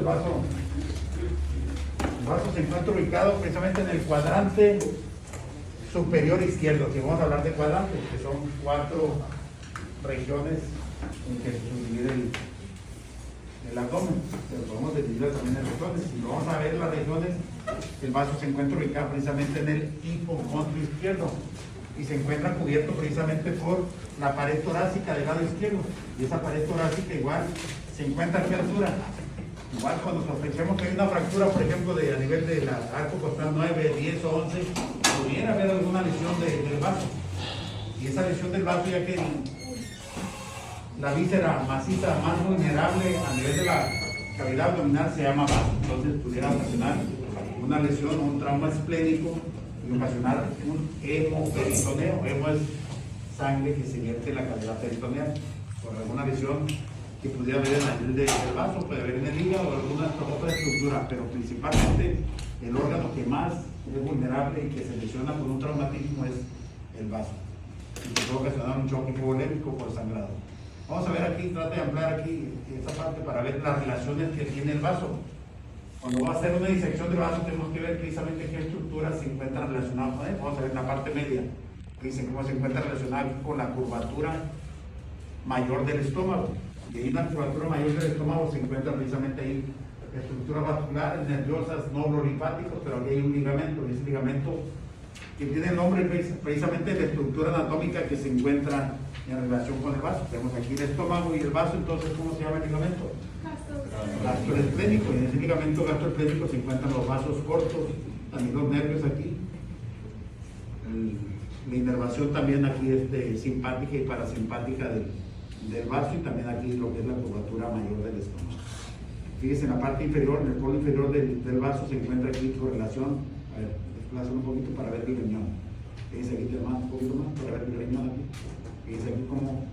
el vaso se encuentra ubicado precisamente en el cuadrante superior izquierdo. Si vamos a hablar de cuadrantes, que son 4 regiones en que se subdivide el abdomen, pero podemos dividirlo también en regiones. Si vamos a ver las regiones, el vaso se encuentra ubicado precisamente en el hipocondrio izquierdo y se encuentra cubierto precisamente por la pared torácica del lado izquierdo, y esa pared torácica igual se encuentra a qué altura. Igual cuando sospechemos que hay una fractura, por ejemplo, a nivel del arco costal 9, 10 o 11, pudiera haber alguna lesión del vaso. Y esa lesión del vaso, ya que la víscera maciza más vulnerable a nivel de la cavidad abdominal se llama vaso, entonces pudiera ocasionar una lesión o un trauma esplénico y ocasionar un hemoperitoneo. Hemo es sangre que se vierte en la cavidad peritoneal por alguna lesión que pudiera haber en la nivel del vaso, puede haber en el hígado o alguna otra estructura, pero principalmente el órgano que más es vulnerable y que se lesiona por un traumatismo es el vaso, y que puede ocasionar un choque hipovolémico por sangrado. Vamos a ver aquí, trata de ampliar aquí esta parte para ver las relaciones que tiene el vaso. Cuando va a hacer una disección del vaso tenemos que ver precisamente qué estructuras se encuentran relacionadas con él. Vamos a ver en la parte media, dicen cómo se encuentra relacionada con la curvatura mayor del estómago. Y ahí en la curvatura mayor del estómago se encuentra precisamente ahí estructuras vasculares, nerviosas, nódulos linfáticos, pero aquí hay un ligamento, y ese ligamento que tiene el nombre precisamente de la estructura anatómica que se encuentra en relación con el vaso. Tenemos aquí el estómago y el vaso, entonces ¿cómo se llama el ligamento? Gastroesplénico. Y en ese ligamento gastroesplénico se encuentran los vasos cortos, también los nervios aquí, la inervación también aquí simpática y parasimpática del vaso, y también aquí lo que es la curvatura mayor del estómago. Fíjense, en la parte inferior, en el polo inferior del vaso se encuentra aquí su relación. A ver, desplazan un poquito para ver el riñón. Fíjense aquí más, un poquito más para ver el riñón aquí. Fíjense aquí como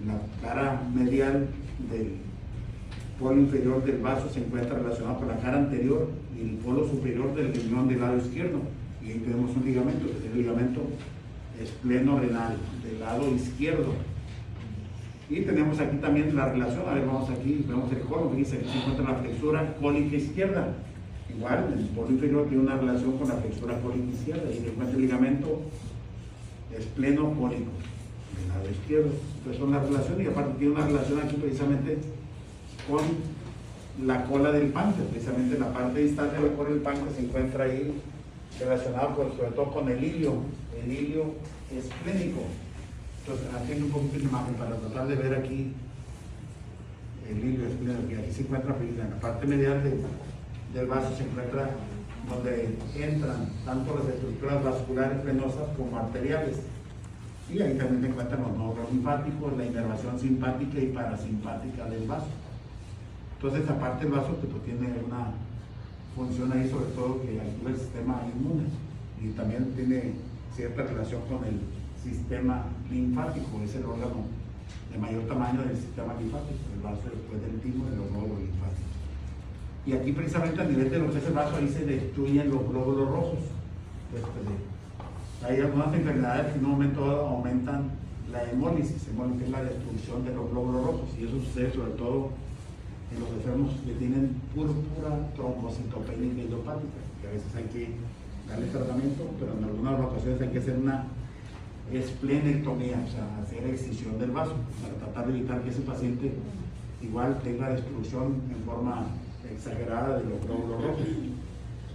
en la cara medial del polo inferior del vaso se encuentra relacionado con la cara anterior y el polo superior del riñón del lado izquierdo. Y ahí tenemos un ligamento, que es el ligamento espleno-renal del lado izquierdo. Y tenemos aquí también la relación, a ver, vamos aquí, vemos el colon, fíjense que se encuentra la flexura cólica izquierda. Igual, el polo inferior tiene una relación con la flexura cólica izquierda, y se encuentra el ligamento espleno-cólico del lado izquierdo. Entonces son las relaciones, y aparte tiene una relación aquí precisamente con la cola del páncreas, precisamente en la parte distal de la cola del páncreas se encuentra ahí relacionado sobre todo con el hilio esplénico. Entonces aquí un poquito de imagen para tratar de ver aquí el hilio esplénico, que aquí se encuentra en la parte medial del vaso, se encuentra donde entran tanto las estructuras vasculares venosas como arteriales, y ahí también se encuentran los nódulos linfáticos, la inervación simpática y parasimpática del vaso. Entonces aparte el vaso pues tiene una función ahí, sobre todo que activa el sistema inmune, y también tiene cierta relación con el sistema linfático, es el órgano de mayor tamaño del sistema linfático, el vaso después del timo de los glóbulos linfáticos. Y aquí precisamente a nivel de lo que es el vaso, ahí se destruyen los glóbulos rojos. Hay algunas enfermedades que en un momento dado aumentan la hemólisis, que es la destrucción de los glóbulos rojos, y eso sucede sobre todo en los enfermos que tienen púrpura trombocitopénica idiopática, que a veces hay que darle tratamiento, pero en algunas ocasiones hay que hacer una esplenectomía, o sea, hacer excisión del vaso, para tratar de evitar que ese paciente igual tenga destrucción en forma exagerada de los glóbulos rojos.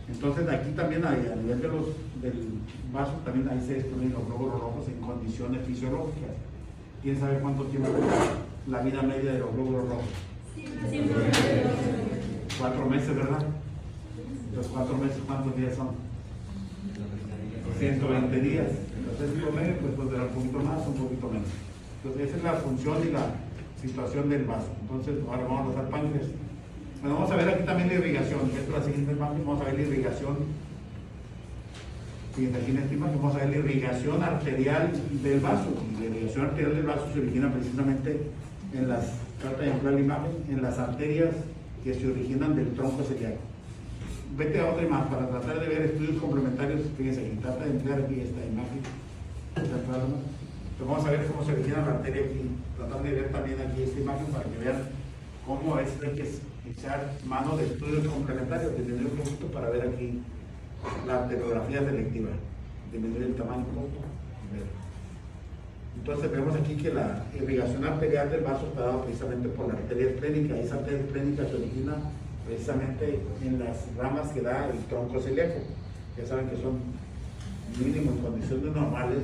Entonces aquí también a nivel del vaso también ahí se destruyen los glóbulos rojos en condiciones fisiológicas. ¿Quién sabe cuánto tiempo es la vida media de los glóbulos rojos? 4 meses, ¿verdad? Los 4 meses, ¿cuántos días son? 120 días. Entonces el promedio pues podrá un poquito más, un poquito menos. Entonces esa es la función y la situación del vaso. Entonces ahora vamos a los páncreas. Bueno, vamos a ver aquí también la irrigación. Esto es la siguiente imagen. Vamos a ver la irrigación. Fíjense aquí en esta imagen vamos a ver la irrigación arterial del vaso. Y la irrigación arterial del vaso se origina precisamente en las, trata de ampliar la imagen, en las arterias que se originan del tronco celíaco. Vete a otra imagen para tratar de ver estudios complementarios. Fíjense aquí, trata de emplear aquí esta imagen. Entonces vamos a ver cómo se origina la arteria aquí. Tratar de ver también aquí esta imagen para que vean cómo es que echar mano de estudios complementarios, disminuir un poquito para ver aquí la arteriografía selectiva, disminuir el tamaño un poco. Entonces vemos aquí que la irrigación arterial del vaso está dada precisamente por la arteria esplénica, y esa arteria esplénica se origina precisamente en las ramas que da el tronco celíaco. Ya saben que son mínimo en condiciones normales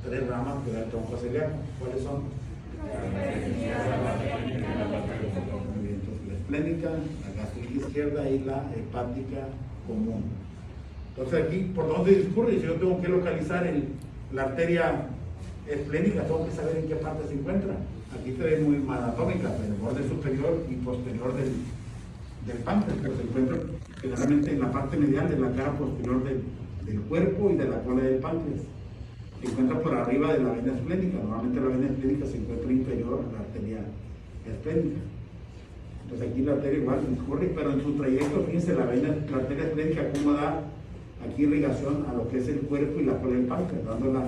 3 ramas que da el tronco celíaco. ¿Cuáles son? La esplénica, la gástrica izquierda y la hepática común. Entonces aquí, ¿por dónde discurre? Si yo tengo que localizar la arteria esplénica, tengo que saber en qué parte se encuentra. Aquí se ve muy anatómica, en el borde superior y posterior del páncreas, pero se encuentra generalmente en la parte medial de la cara posterior del cuerpo y de la cola del páncreas. Se encuentra por arriba de la vena esplénica. Normalmente la vena esplénica se encuentra inferior a la arteria esplénica. Entonces aquí la arteria igual discurre, pero en su trayecto, fíjense, la arteria esplénica cómo da aquí irrigación a lo que es el cuerpo y la cola del páncreas, dando la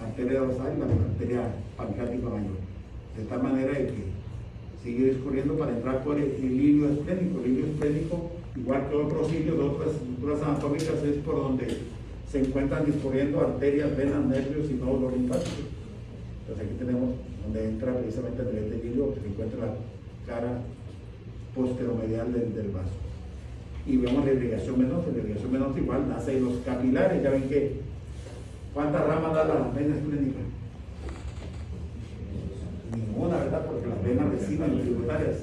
arteria dorsal y la arteria pancreática mayor. De tal manera de que sigue discurriendo para entrar por el hilio esplénico. El hilio esplénico, igual que otros hilios de otras estructuras anatómicas, es por donde se encuentran discurriendo arterias, venas, nervios y nódulos linfáticos. Entonces aquí tenemos donde entra precisamente a nivel del hilio, que se encuentra la cara posteromedial del vaso. Y vemos la irrigación venosa. La irrigación venosa igual nace en los capilares. Ya ven que ¿cuántas ramas da la vena esplénica? Ninguna, ¿verdad? Porque las venas reciben tributarias,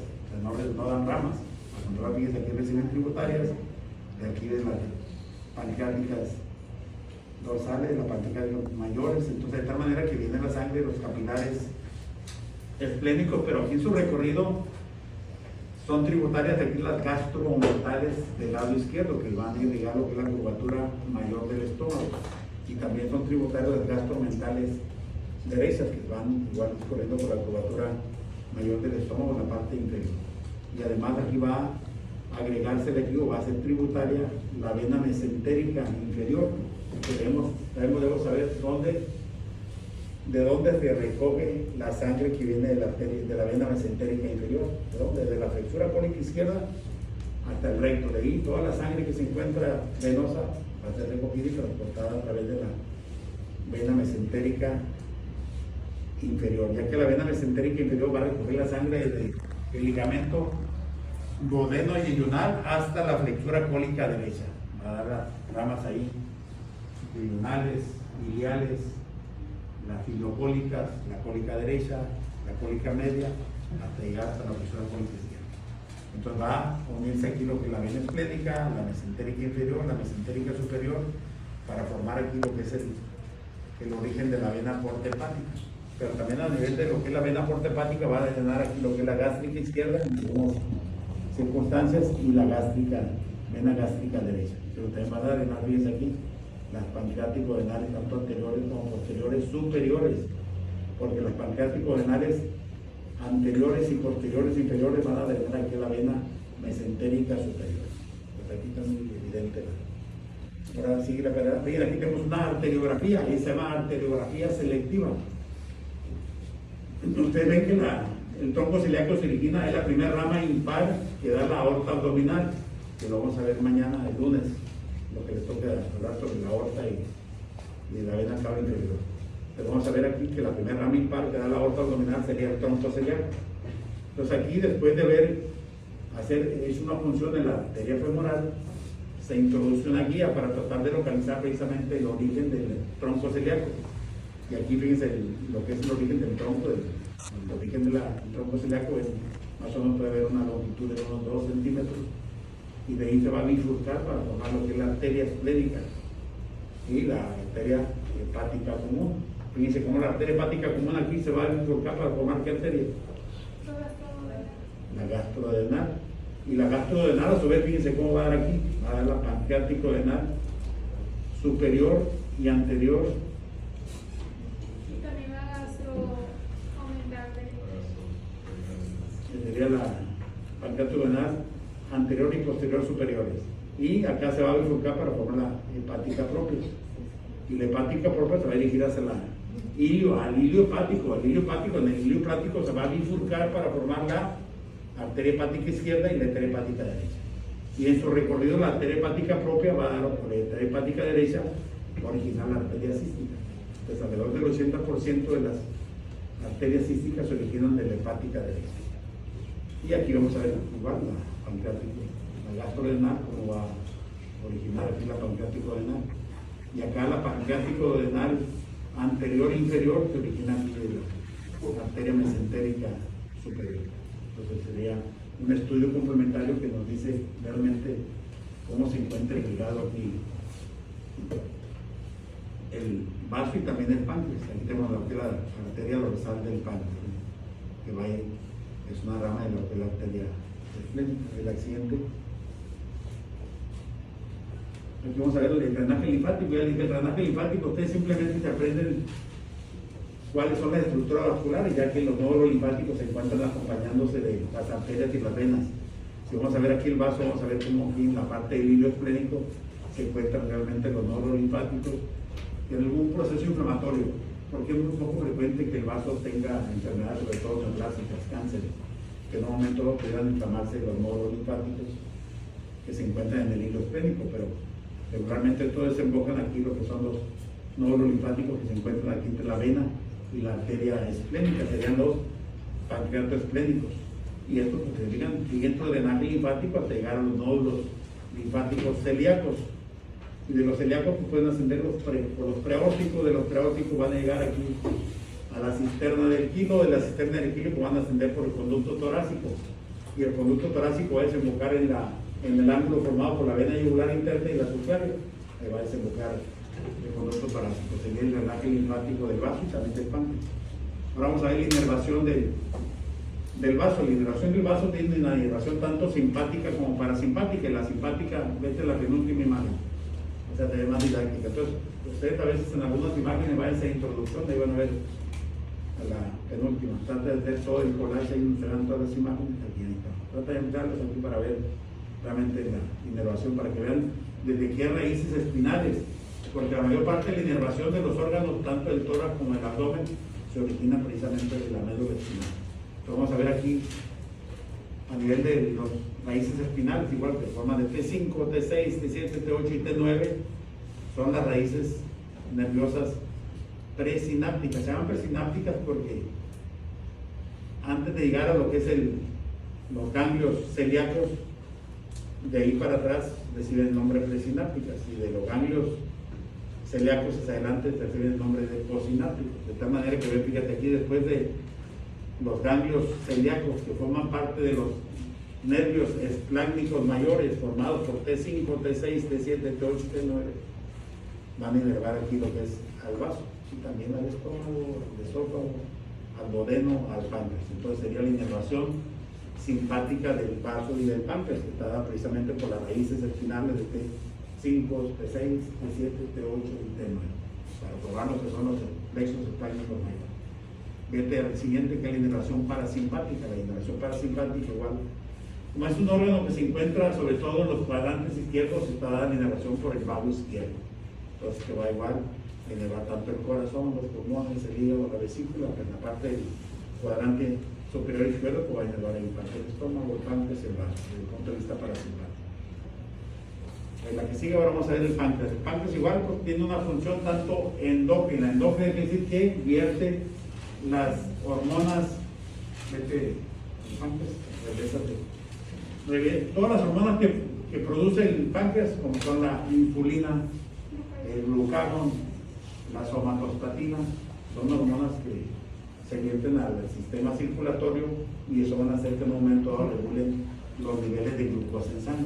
no dan ramas. Cuando fíjense, aquí reciben tributarias, de aquí de las pancreáticas dorsales, las pancreáticas mayores. Entonces, de tal manera que viene la sangre de los capilares esplénicos, pero aquí en su recorrido son tributarias de aquí las gastromontales del lado izquierdo, que van a irrigar lo que es la curvatura mayor del estómago. Y también son tributarios de gastromentales derechas, que van igual corriendo por la curvatura mayor del estómago en la parte inferior. Y además aquí va a agregarse aquí, o va a ser tributaria la vena mesentérica inferior, que debemos saber de dónde se recoge la sangre que viene de la vena mesentérica inferior, ¿de dónde? Desde la flexura cólica izquierda hasta el recto. De ahí toda la sangre que se encuentra venosa va a ser recogida y transportada a través de la vena mesentérica inferior, ya que la vena mesentérica inferior va a recoger la sangre desde el ligamento duodeno y yeyunal hasta la flexura cólica derecha. Va a dar las ramas ahí, yeyunales, iliales, las filocólicas, la cólica derecha, la cólica media, hasta llegar hasta la flexura cólica izquierda. Entonces va a unirse aquí lo que es la vena esplénica, la mesentérica inferior, la mesentérica superior, para formar aquí lo que es el origen de la vena porta hepática. Pero también a nivel de lo que es la vena porta hepática va a detener aquí lo que es la gástrica izquierda en algunas circunstancias y la vena gástrica derecha. Pero también va a drenar, fíjense aquí, las pancreático-venales, tanto anteriores como posteriores, superiores, porque los pancreático-venales anteriores y posteriores inferiores van a drenar aquí la vena mesentérica superior. Pues aquí está muy evidente. Ahora sigue la carrera. Miren, aquí tenemos una arteriografía, y se llama arteriografía selectiva. Ustedes ven que el tronco celíaco se origina en la primera rama impar que da la aorta abdominal, que lo vamos a ver mañana, el lunes, lo que les toca hablar sobre la aorta y la vena cava inferior. Pero vamos a ver aquí que la primera rama impar que da la aorta abdominal sería el tronco celíaco. Entonces aquí, después de es una función en la arteria femoral, se introduce una guía para tratar de localizar precisamente el origen del tronco celíaco. Y aquí fíjense lo que es el origen del tronco, el origen del tronco celíaco es más o menos, puede haber una longitud de unos 2 centímetros, y de ahí se va a bifurcar para formar lo que es la arteria esplénica y la arteria hepática común. Fíjense cómo la arteria hepática común aquí se va a bifurcar para formar qué arteria. La gastrodenal. Y la gastrodenal, a su vez, fíjense cómo va a dar aquí, va a dar la pancreático-denal superior y anterior. Y también la gastroaumental. Sería la pancreático-denal anterior y posterior superiores. Y acá se va a bifurcar para formar la hepática propia. Y la hepática propia se va a dirigir hacia al hilio hepático. En el hilio hepático se va a bifurcar para formar la arteria hepática izquierda y la arteria hepática derecha. Y en su recorrido la arteria hepática propia va a dar por la arteria hepática derecha, va a originar la arteria cística. Entonces alrededor del 80% de las arterias císticas se originan de la hepática derecha. Y aquí vamos a ver igual la pancreático, la gastrorenal, cómo va a originar aquí la pancreático renal. Y acá la pancreático renal anterior e inferior se origina aquí de la arteria mesentérica superior. Entonces sería un estudio complementario que nos dice realmente cómo se encuentra ligado aquí el vaso y también el páncreas. Aquí tenemos la arteria dorsal del páncreas, que va ahí, es una rama de la arteria esplénica. El siguiente. Aquí vamos a ver el drenaje linfático. Ya dije, el drenaje linfático, ustedes simplemente se aprenden cuáles son las estructuras vasculares, ya que los nódulos linfáticos se encuentran acompañándose de las arterias y las venas. Si vamos a ver aquí el vaso, vamos a ver cómo aquí en la parte del hilo esplénico se encuentran realmente los nódulos linfáticos. Tiene algún proceso inflamatorio, porque es muy poco frecuente que el vaso tenga enfermedades, sobre todo neoplásicas, cánceres, que en un momento dado pudieran inflamarse los nódulos linfáticos que se encuentran en el hilo esplénico, pero regularmente todos desembocan aquí lo que son los nódulos linfáticos que se encuentran aquí entre la vena y la arteria esplénica, serían los pancreatos esplénicos. Y esto, pues, se digan, siguiendo el drenaje linfático hasta llegar a los nódulos linfáticos celíacos. Y de los celíacos pues, pueden ascender por los preórticos, de los preórticos van a llegar aquí a la cisterna del quilo, de la cisterna del quilo van a ascender por el conducto torácico. Y el conducto torácico va a desembocar en el ángulo formado por la vena yugular interna y la subclavian. Ahí va a desembocar el conducto torácico, sería el drenaje linfático del vaso y también del páncreas. Ahora vamos a ver la inervación del vaso. La inervación del vaso tiene una inervación tanto simpática como parasimpática. Y la simpática, vete la penúltima imagen, o sea, te más didáctica. Entonces, ustedes a veces en algunas imágenes van a esa introducción, ahí van a ver a la penúltima. Trata de hacer todo el collage, ahí se dan todas las imágenes, aquí está. Trata de entrarlas aquí para ver realmente la inervación, para que vean desde qué raíces espinales, porque la mayor parte de la inervación de los órganos, tanto el tórax como el abdomen, se origina precisamente de la médula espinal. Entonces vamos a ver aquí a nivel de los raíces espinales, igual que forma de T5, T6, T7, T8 y T9, son las raíces nerviosas presinápticas. Se llaman presinápticas porque antes de llegar a lo que es los ganglios celíacos, de ahí para atrás reciben el nombre presinápticas, y de los ganglios celíacos hacia adelante reciben el nombre de posinápticos. De tal manera que ven, fíjate aquí, después de los ganglios celíacos, que forman parte de los nervios espláncnicos mayores formados por T5, T6, T7, T8, T9, van a inervar aquí lo que es al vaso y también al estómago, al esófago, al duodeno, al páncreas. Entonces sería la inervación simpática del vaso y del páncreas, que está dada precisamente por las raíces espinales de T5, T6, T7, T8 y T9, para probar lo que son los plexos espláncnicos mayores. Vete al siguiente, que es la inervación parasimpática. La inervación parasimpática, igual, como es un órgano que se encuentra sobre todo en los cuadrantes izquierdos, está dada la inervación por el vago izquierdo. Entonces, que va igual a inervar tanto el corazón, los pulmones, el hígado, la vesícula, pero en la parte del cuadrante superior izquierdo, que va a inervar el estómago, el páncreas y el vaso, desde el punto de vista parasimpático. En la que sigue ahora vamos a ver el páncreas. El páncreas igual pues, tiene una función tanto endócrina. Endócrina quiere decir que vierte las hormonas, vete el páncreas, todas las hormonas que produce el páncreas, como son la insulina, el glucagón, la somatostatina, son hormonas que se vierten al sistema circulatorio y eso van a hacer que en un momento dado regulen los niveles de glucosa en sangre.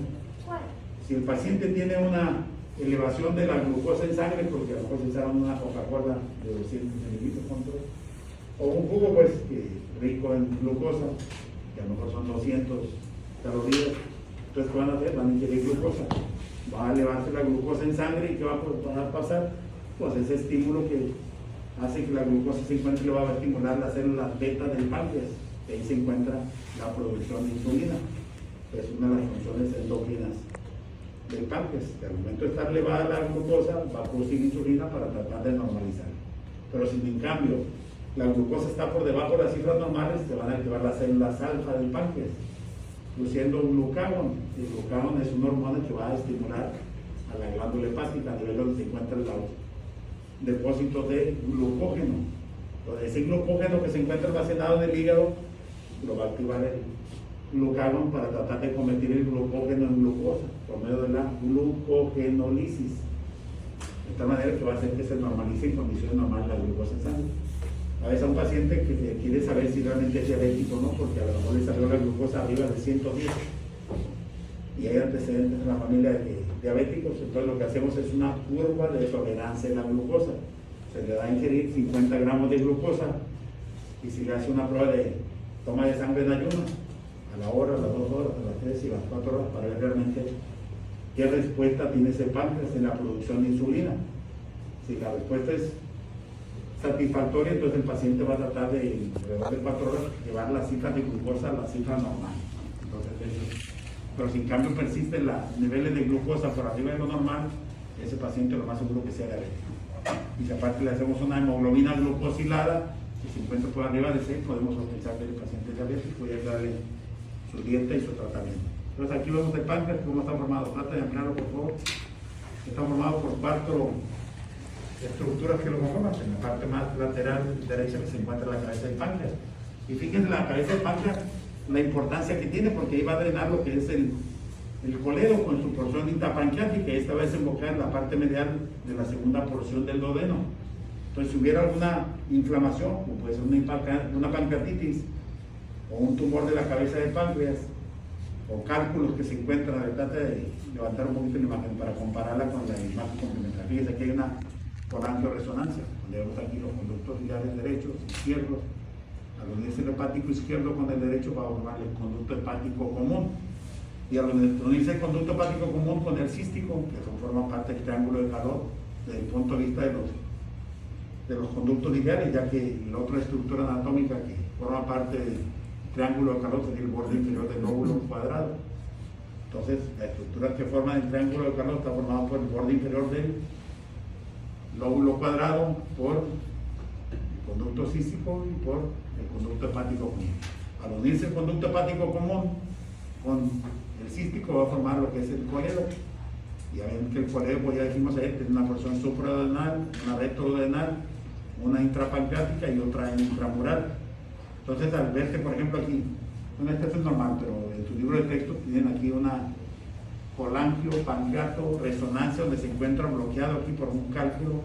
Si el paciente tiene una elevación de la glucosa en sangre, porque a lo mejor se echaron una Coca-Cola de 200 mililitros, o un jugo pues rico en glucosa, que a lo mejor son 200 calorías, entonces ¿qué van a hacer? Van a ingerir glucosa, va a elevarse la glucosa en sangre y ¿qué va a pasar? Pues ese estímulo que hace que la glucosa se encuentre, le va a estimular las células beta del páncreas, y ahí se encuentra la producción de insulina, que es una de las funciones endócrinas del páncreas, que al momento de estar elevada la glucosa va a producir insulina para tratar de normalizar. Pero si en cambio la glucosa está por debajo de las cifras normales, se van a activar las células alfa del páncreas produciendo glucagón. El glucagón es una hormona que va a estimular a la glándula hepática a nivel donde se encuentran los depósitos de glucógeno. Entonces, ese glucógeno que se encuentra almacenado en el hígado lo va a activar el glucagón para tratar de convertir el glucógeno en glucosa por medio de la glucogenólisis. De tal manera que va a hacer que se normalice en condiciones normales la glucosa en sangre. A veces a un paciente que quiere saber si realmente es diabético o no, porque a lo mejor le salió la glucosa arriba de 110 y hay antecedentes en la familia de diabéticos, entonces lo que hacemos es una curva de tolerancia en la glucosa. Se le da a ingerir 50 gramos de glucosa y si le hace una prueba de toma de sangre en ayuno, a la hora, a las 2 horas, a las 3 y a las 4 horas, para ver realmente qué respuesta tiene ese páncreas en la producción de insulina. Si la respuesta es satisfactoria, entonces el paciente va a tratar de, alrededor de 4 horas, llevar la cifra de glucosa a la cifra normal. Entonces, pero si en cambio persisten los niveles de glucosa por arriba de lo normal, ese paciente lo más seguro que sea diabético. Y si aparte le hacemos una hemoglobina glucosilada, si se encuentra por arriba de 6, podemos sospechar que el paciente es diabético y darle su dieta y su tratamiento. Entonces aquí vemos el páncreas, cómo está formado. Trata de ampliarlo, por favor. Está formado por 4 estructuras que lo conforman. En la parte más lateral derecha que se encuentra la cabeza del páncreas. Y fíjense la cabeza del páncreas, la importancia que tiene, porque ahí va a drenar lo que es el coledo con su porción intrapancreática, y esta va a desembocar en la parte medial de la segunda porción del duodeno. Entonces, si hubiera alguna inflamación, como puede ser una pancreatitis, o un tumor de la cabeza del páncreas, o cálculos que se encuentran, a ver, trata de levantar un poquito la imagen para compararla con la imagen complementaria. Fíjense aquí hay una colangioresonancia, donde vemos aquí los conductos biliares derechos, izquierdos. Al unirse el hepático izquierdo con el derecho va a formar el conducto hepático común. Y al unirse el conducto hepático común con el cístico, que forma parte del triángulo de calor, desde el punto de vista de los conductos biliares, ya que la otra estructura anatómica que forma parte del triángulo de calor sería el borde inferior del lóbulo cuadrado. Entonces, la estructura que forma el triángulo de calor está formada por el borde inferior del lóbulo cuadrado, por el conducto cístico y por el conducto hepático común. Al unirse el conducto hepático común con el cístico va a formar lo que es el coledo. Ya ven que el coledo, pues ya dijimos ayer, tiene una porción supraduodenal, una retroduodenal, una intrapancreática y otra intramural. Entonces, al verte, por ejemplo, aquí, bueno, este es normal, pero en tu libro de texto tienen aquí una colangio, pancreato, resonancia, donde se encuentra bloqueado aquí por un cálculo.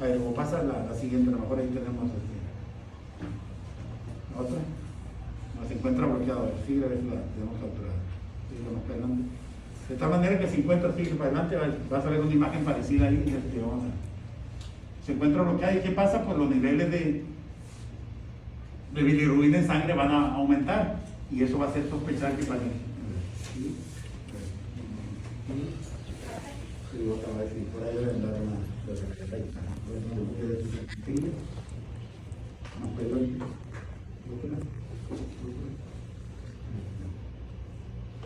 A ver, como pasa la siguiente, a lo mejor ahí tenemos otra. No, se encuentra bloqueado, a ver, sigue, a ver si la tenemos capturada. Sigamos para adelante. De tal manera que se encuentra, sigue para adelante, vas a ver una imagen parecida ahí. Se encuentra bloqueado. ¿Y qué pasa? Pues los niveles de bilirrubina en sangre van a aumentar y eso va a hacer sospechar que parece. Sí, otra vez, y por ahí deben dar una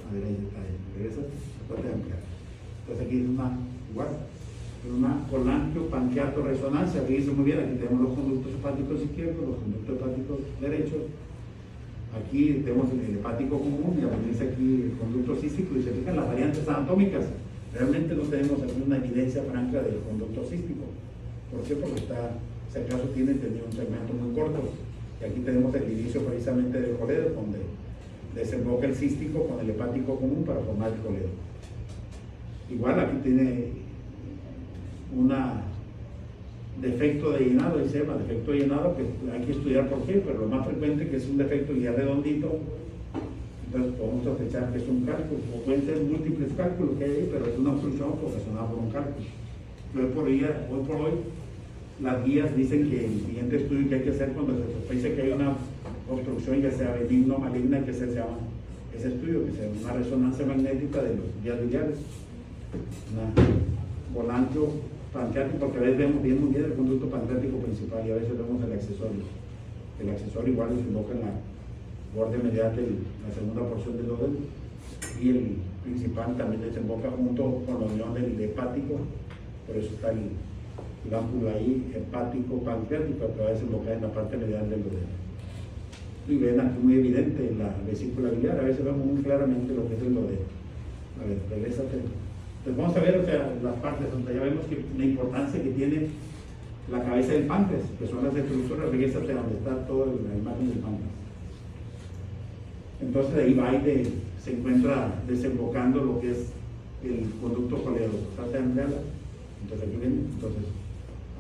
a ver, ahí está, regresa, trata de ampliar. Entonces aquí es una colangio, pancreato, resonancia. Fíjense muy bien, aquí tenemos los conductos hepáticos izquierdos, los conductos hepáticos derechos. Aquí tenemos el hepático común y aparece aquí el conducto cístico, y se fijan las variantes anatómicas. Realmente no tenemos aquí una evidencia franca del conducto cístico. ¿Por qué? Porque si acaso tiene un segmento muy corto. Y aquí tenemos el inicio precisamente del coledo, donde desemboca el cístico con el hepático común para formar el coledo. Igual aquí tiene un defecto de llenado, dice Emma, defecto de llenado, que hay que estudiar por qué, pero lo más frecuente que es un defecto ya redondito, entonces podemos sospechar que es un cálculo, o pueden ser múltiples cálculos que hay ahí, pero es una obstrucción ocasionada por un cálculo. Hoy por hoy, las guías dicen que el siguiente estudio que hay que hacer cuando se sospecha que hay una obstrucción, ya sea benigna o maligna, hay que hacer ese estudio, que sea una resonancia magnética de los vías biliares, una colangio pancreático, porque a veces vemos bien muy bien el conducto pancreático principal y a veces vemos el accesorio. El accesorio igual desemboca en la borde medial de la segunda porción del duodeno, y el principal también desemboca junto con la unión del hepático, por eso está el ámpulo ahí, hepático pancreático, que va a desembocar en la parte medial del duodeno. Y ven aquí muy evidente la vesícula biliar, a veces vemos muy claramente lo que es lo de, a ver, regrésate. Entonces vamos a ver, o sea, las partes donde ya vemos que la importancia que tiene la cabeza del páncreas, que son las estructuras, regrésate donde está toda la imagen del páncreas. Entonces de ahí va y se encuentra desembocando lo que es el conducto coleoso. Trata de emplearla. Entonces aquí ven, entonces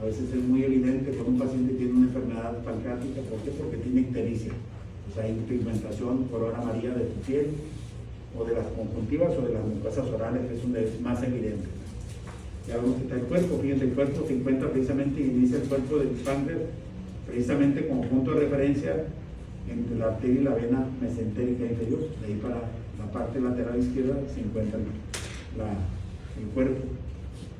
a veces es muy evidente cuando un paciente tiene una enfermedad pancreática. ¿Por qué? Porque tiene ictericia. O sea, hay pigmentación color amarilla de tu piel, o de las conjuntivas o de las mucosas orales, que es donde es más evidente. Ya vemos que está el cuerpo. Fíjense, el cuerpo se encuentra precisamente, inicia el cuerpo del páncreas, precisamente como punto de referencia entre la arteria y la vena mesentérica inferior. De ahí para la parte lateral izquierda se encuentra el cuerpo,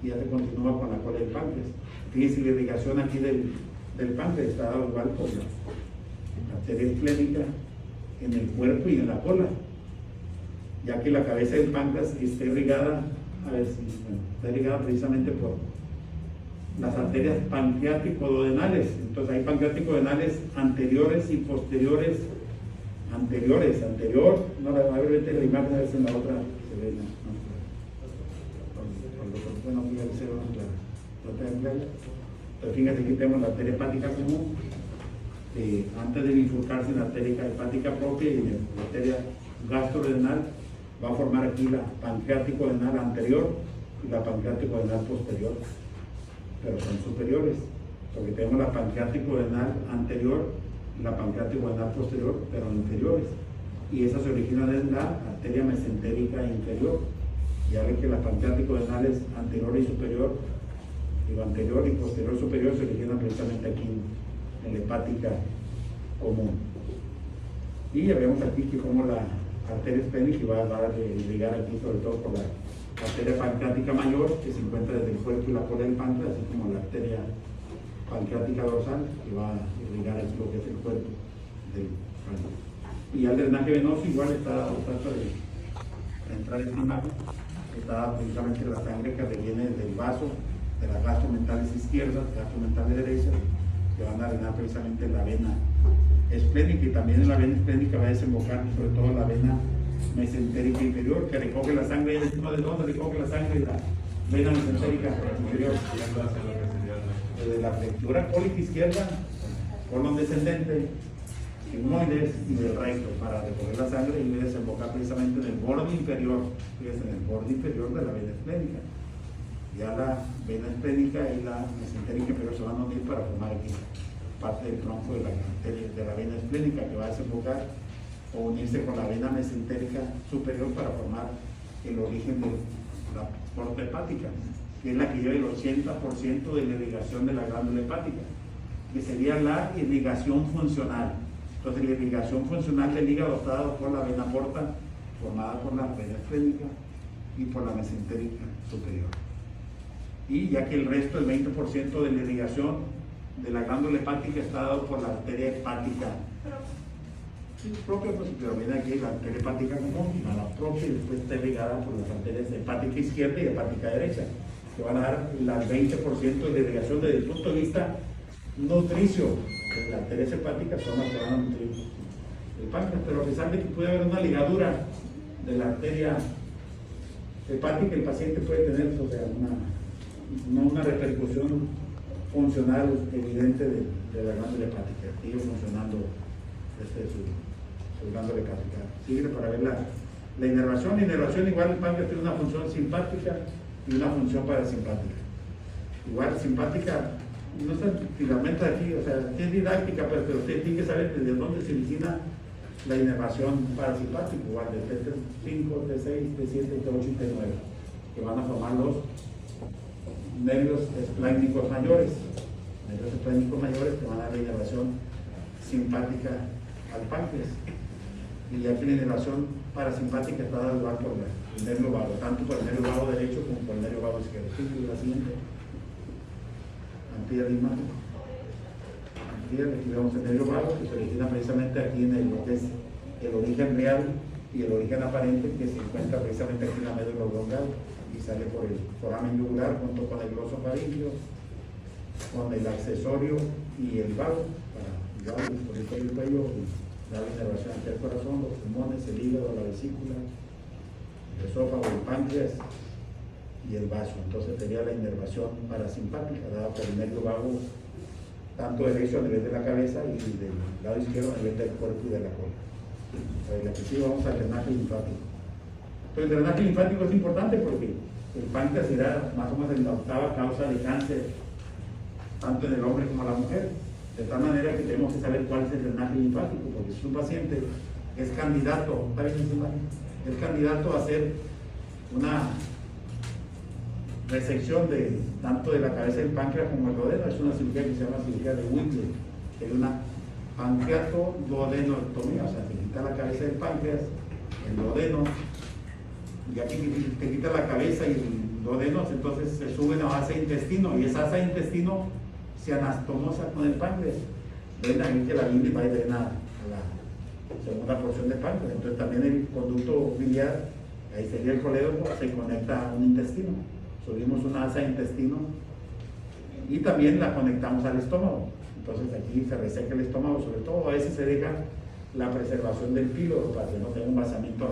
y ya se continúa con la cola del páncreas. Fíjense, la irrigación aquí del páncreas está dado igual por la arteria esplénica en el cuerpo y en la cola, ya que la cabeza del páncreas está irrigada, está irrigada precisamente por las arterias pancreático-duodenales. Entonces hay pancreático-duodenales anteriores y posteriores. Anterior, no, a ver, vete la imagen, a ver si en la otra se ve, bueno, fíjate, se ve más clara. Trata de emplearla. Entonces fíjate, aquí tenemos la arteria hepática común, antes de bifurcarse en la arteria hepática propia y en la arteria gastrorenal, va a formar aquí la pancreático-duodenal anterior y la pancreático-duodenal posterior, pero son superiores, porque tenemos la pancreático-duodenal anterior y la pancreático-duodenal posterior, pero inferiores, y esa se origina en la arteria mesentérica inferior. Ya ve que la pancreático-duodenales anterior y superior, digo, anterior y posterior superior, se originan precisamente aquí en la hepática común. Y ya vemos aquí que como la arteria esplénica va a irrigar aquí sobre todo por la arteria pancreática mayor, que se encuentra desde el cuerpo y la cola del páncreas, así como la arteria pancreática dorsal, que va a irrigar aquí lo que es el cuerpo del páncreas. Y ya el drenaje venoso igual está trata de entrar en esta imagen, está precisamente la sangre que viene del vaso de las gastromentales izquierdas, gastromentales derechas, que van a drenar precisamente en la vena esplénica, y también en la vena esplénica va a desembocar sobre todo la vena mesentérica inferior, que recoge la sangre. ¿De dónde recoge la sangre? La vena mesentérica inferior, desde la flexura cólica izquierda, colon descendente, sigmoides y del recto, para recoger la sangre y desembocar precisamente en el borde inferior, fíjense, en el borde inferior de la vena esplénica. Ya la vena esplénica y la mesentérica inferior se van a unir para formar aquí parte del tronco de la vena esplénica, que va a desembocar o unirse con la vena mesentérica superior para formar el origen de la porta hepática, que es la que lleva el 80% de la irrigación de la glándula hepática, que sería la irrigación funcional. Entonces la irrigación funcional del hígado está dado por la vena porta, formada por la vena esplénica y por la mesentérica superior. Y ya que el resto, el 20% de la irrigación de la glándula hepática está dado por la arteria hepática propia, pues, pero viene aquí la arteria hepática común, la propia, y después está irrigada por las arterias hepática izquierda y hepática derecha, que van a dar el 20% de irrigación desde el punto de vista nutricio. Las arterias hepáticas son las que van a nutrir el páncreas, pero a pesar de que puede haber una ligadura de la arteria hepática, el paciente puede tener, o sea, una repercusión funcional evidente de la glándula hepática. Sigue funcionando su glándula hepática. Sigue para ver la inervación. La inervación, igual el páncreas tiene una función simpática y una función parasimpática. Igual simpática, no está filamenta aquí, o sea, es didáctica, pero usted tiene que saber desde dónde se origina la inervación parasimpática, igual de T5, T6, T7, T8 y T9, que van a formar los nervios esplénicos mayores. Nervios esplénicos mayores que van a dar la inervación simpática al páncreas. Y ya que la inervación parasimpática está dada igual por el nervio vago, tanto por el nervio vago derecho como por el nervio vago izquierdo. Sí, la siguiente. Amplía la imagen. Aquí vemos el nervio vago, que se origina precisamente aquí en lo que es el origen real y el origen aparente, que se encuentra precisamente aquí en la médula oblongal y sale por el foramen yugular junto con el glosofaríngeo, con el accesorio y el vago, para el cuello da la inervación aquí al corazón, los pulmones, el hígado, la vesícula, el esófago, el páncreas y el vaso. Entonces sería la inervación parasimpática dada por el nervio vago, tanto derecho a nivel de la cabeza y del lado izquierdo a nivel del cuerpo y de la cola. La que sigue vamos al drenaje linfático. Entonces el drenaje linfático es importante porque el páncreas será más o menos la octava causa de cáncer, tanto en el hombre como en la mujer. De tal manera que tenemos que saber cuál es el drenaje linfático, porque si un paciente es candidato, ¿está bien esa imagen? Es candidato a hacer una resección de tanto de la cabeza del páncreas como el duodeno. Es una cirugía que se llama cirugía de Whittle, que es una pancreatoduodenectomía, o sea, te quita la cabeza del páncreas, el duodeno, y aquí te quita la cabeza y el duodeno, entonces se sube a la asa de intestino, y esa asa de intestino se anastomosa con el páncreas. Ven ahí que la bilis va y drena a la segunda porción del páncreas. Entonces también el conducto biliar, ahí sería el colédoco, se conecta a un intestino. Subimos una asa de intestino y también la conectamos al estómago. Entonces aquí se reseca el estómago, sobre todo a veces se deja la preservación del píloro para que no tenga un vaciamiento